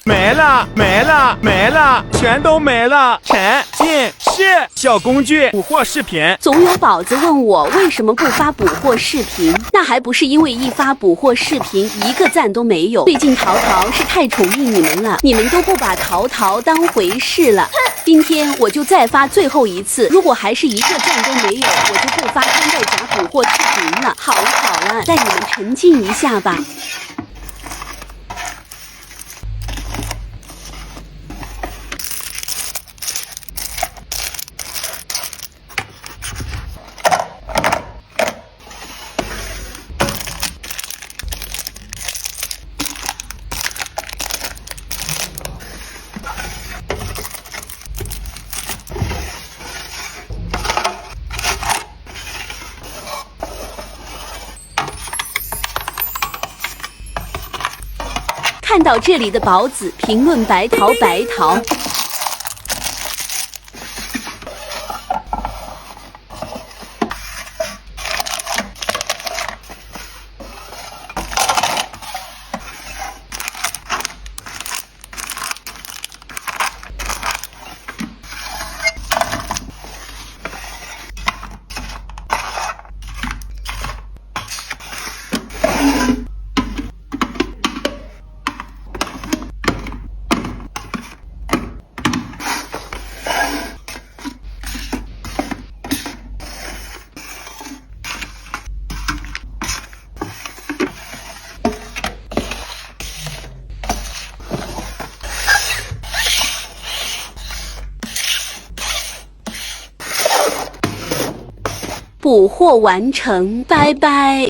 没了，没了，没了，全都没了。沉浸式小工具补货视频。总有宝子问我为什么不发补货视频，那还不是因为一发补货视频一个赞都没有。最近淘淘是太宠溺你们了，你们都不把淘淘当回事了。今天我就再发最后一次，如果还是一个赞都没有，我就不发穿戴甲补货视频了。好了好了，带你们沉浸一下吧。看到这里的宝子评论白桃白桃。补货完成，拜拜。